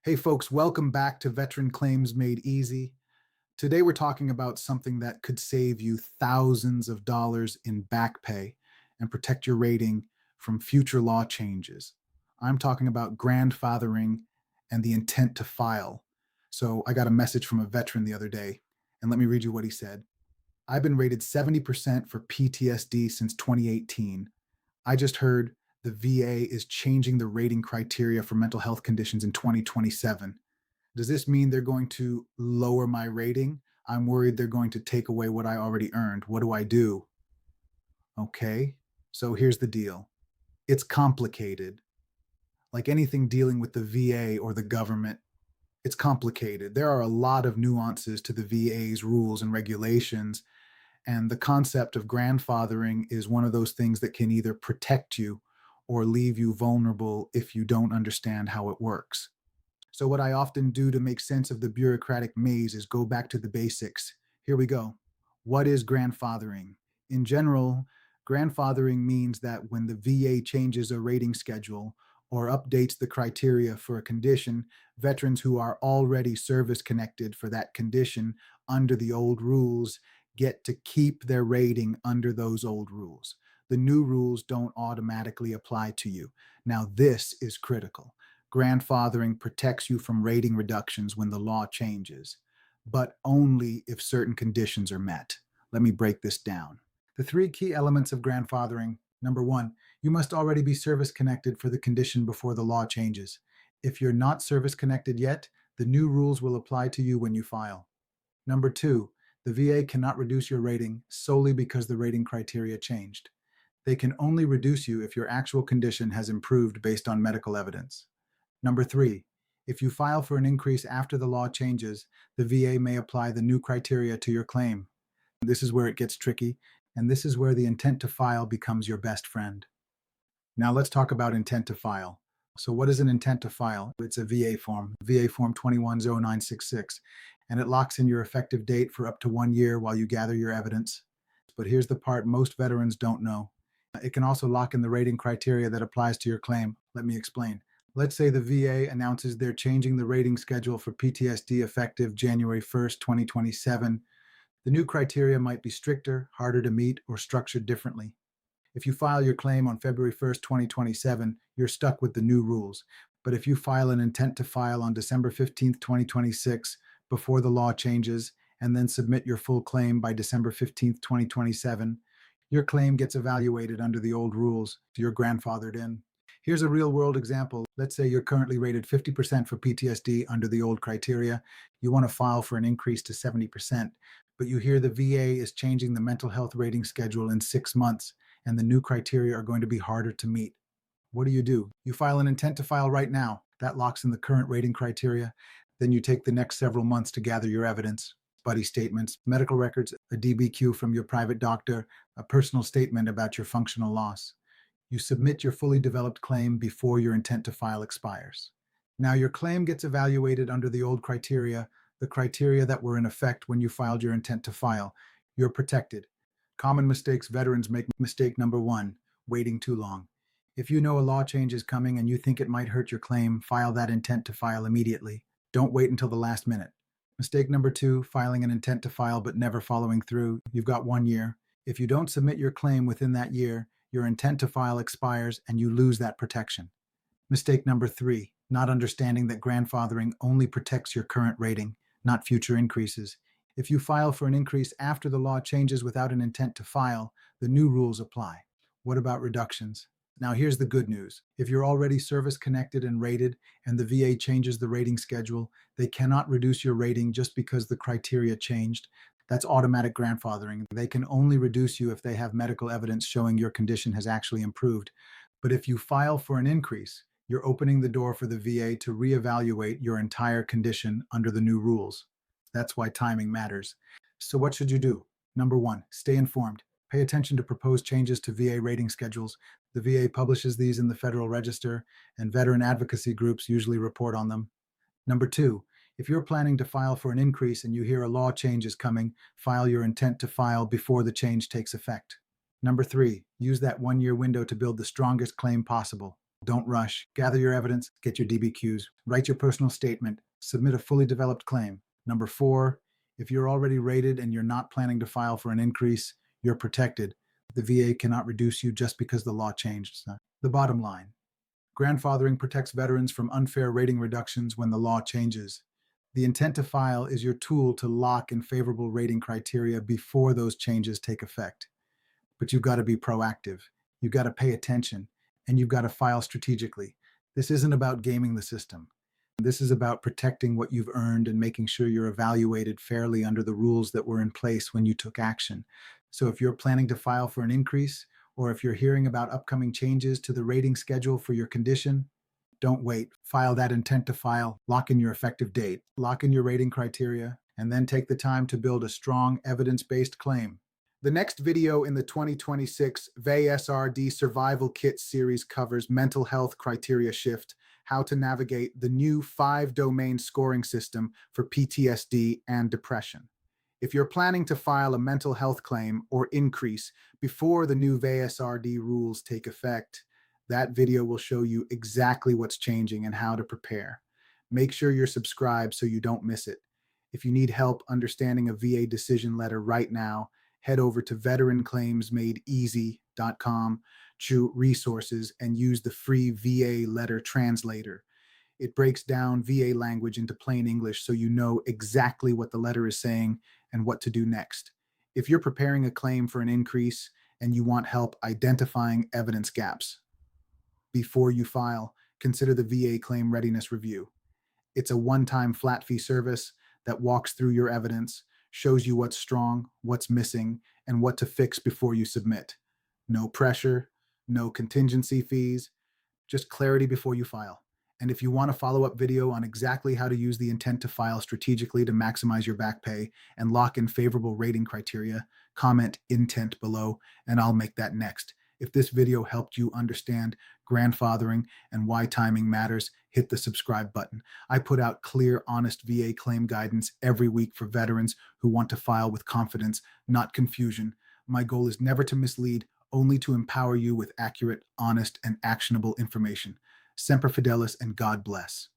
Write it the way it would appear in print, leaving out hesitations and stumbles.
Hey folks, welcome back to Veteran Claims Made Easy. Today we're talking about something that could save you thousands of dollars in back pay and protect your rating from future law changes. I'm talking about grandfathering and the intent to file. So I got a message from a veteran the other day, and let me read you what he said. I've been rated 70% for PTSD since 2018. I just heard the VA is changing the rating criteria for mental health conditions in 2027. Does this mean they're going to lower my rating? I'm worried they're going to take away what I already earned. What do I do? Okay, so here's the deal. It's complicated. Like anything dealing with the VA or the government, it's complicated. There are a lot of nuances to the VA's rules and regulations, and the concept of grandfathering is one of those things that can either protect you or leave you vulnerable if you don't understand how it works. So, what I often do to make sense of the bureaucratic maze is go back to the basics. Here we go. What is grandfathering? In general, grandfathering means that when the VA changes a rating schedule or updates the criteria for a condition, veterans who are already service connected for that condition under the old rules get to keep their rating under those old rules. The new rules don't automatically apply to you. Now, this is critical. Grandfathering protects you from rating reductions when the law changes, but only if certain conditions are met. Let me break this down. The three key elements of grandfathering: number one, you must already be service connected for the condition before the law changes. If you're not service connected yet, the new rules will apply to you when you file. Number two, the VA cannot reduce your rating solely because the rating criteria changed. They can only reduce you if your actual condition has improved based on medical evidence. Number three, if you file for an increase after the law changes, the VA may apply the new criteria to your claim. This is where it gets tricky, and this is where the intent to file becomes your best friend. Now let's talk about intent to file. So what is an intent to file? It's a VA form, VA form 210966, and it locks in your effective date for up to 1 year while you gather your evidence. But here's the part most veterans don't know. It can also lock in the rating criteria that applies to your claim. Let me explain. Let's say the VA announces they're changing the rating schedule for PTSD effective January 1st, 2027. The new criteria might be stricter, harder to meet, or structured differently. If you file your claim on February 1st, 2027, you're stuck with the new rules. But if you file an intent to file on December 15th, 2026, before the law changes, and then submit your full claim by December 15th, 2027, your claim gets evaluated under the old rules. You're grandfathered in. Here's a real world example. Let's say you're currently rated 50% for PTSD under the old criteria. You want to file for an increase to 70%, but you hear the VA is changing the mental health rating schedule in 6 months, and the new criteria are going to be harder to meet. What do? You file an intent to file right now. That locks in the current rating criteria. Then you take the next several months to gather your evidence, buddy statements, medical records, a DBQ from your private doctor, a personal statement about your functional loss. You submit your fully developed claim before your intent to file expires. Now, your claim gets evaluated under the old criteria, the criteria that were in effect when you filed your intent to file. You're protected. Common mistakes veterans make: mistake number one, waiting too long. If you know a law change is coming and you think it might hurt your claim, file that intent to file immediately. Don't wait until the last minute. Mistake number two, filing an intent to file but never following through. You've got 1 year. If you don't submit your claim within that year, your intent to file expires and you lose that protection. Mistake number three, not understanding that grandfathering only protects your current rating, not future increases. If you file for an increase after the law changes without an intent to file, the new rules apply. What about reductions? Now, here's the good news. If you're already service connected and rated, and the VA changes the rating schedule, they cannot reduce your rating just because the criteria changed. That's automatic grandfathering. They can only reduce you if they have medical evidence showing your condition has actually improved. But if you file for an increase, you're opening the door for the VA to reevaluate your entire condition under the new rules. That's why timing matters. So what should you do? Number one, stay informed. Pay attention to proposed changes to VA rating schedules. The VA publishes these in the Federal Register, and veteran advocacy groups usually report on them. Number two, if you're planning to file for an increase and you hear a law change is coming, file your intent to file before the change takes effect. Number three, use that 1 year window to build the strongest claim possible. Don't rush. Gather your evidence, get your DBQs, write your personal statement, submit a fully developed claim. Number four, if you're already rated and you're not planning to file for an increase, you're protected. The VA cannot reduce you just because the law changed. The bottom line, grandfathering protects veterans from unfair rating reductions when the law changes. The intent to file is your tool to lock in favorable rating criteria before those changes take effect. But you've got to be proactive. You've got to pay attention and you've got to file strategically. This isn't about gaming the system. This is about protecting what you've earned and making sure you're evaluated fairly under the rules that were in place when you took action. So if you're planning to file for an increase, or if you're hearing about upcoming changes to the rating schedule for your condition, don't wait. File that intent to file, lock in your effective date, lock in your rating criteria, and then take the time to build a strong evidence-based claim. The next video in the 2026 VASRD Survival Kit series covers mental health criteria shift, how to navigate the new 5-domain scoring system for PTSD and depression. If you're planning to file a mental health claim or increase before the new VASRD rules take effect, that video will show you exactly what's changing and how to prepare. Make sure you're subscribed so you don't miss it. If you need help understanding a VA decision letter right now, head over to veteranclaimsmadeeasy.com to resources and use the free VA letter translator. It breaks down VA language into plain English so you know exactly what the letter is saying and what to do next. If you're preparing a claim for an increase and you want help identifying evidence gaps before you file, consider the VA Claim Readiness Review. It's a one-time flat fee service that walks through your evidence, shows you what's strong, what's missing, and what to fix before you submit. No pressure, no contingency fees, just clarity before you file. And if you want a follow-up video on exactly how to use the intent to file strategically to maximize your back pay and lock in favorable rating criteria, comment intent below and I'll make that next. If this video helped you understand grandfathering and why timing matters, hit the subscribe button. I put out clear, honest VA claim guidance every week for veterans who want to file with confidence, not confusion. My goal is never to mislead, only to empower you with accurate, honest, and actionable information. Semper Fidelis and God bless.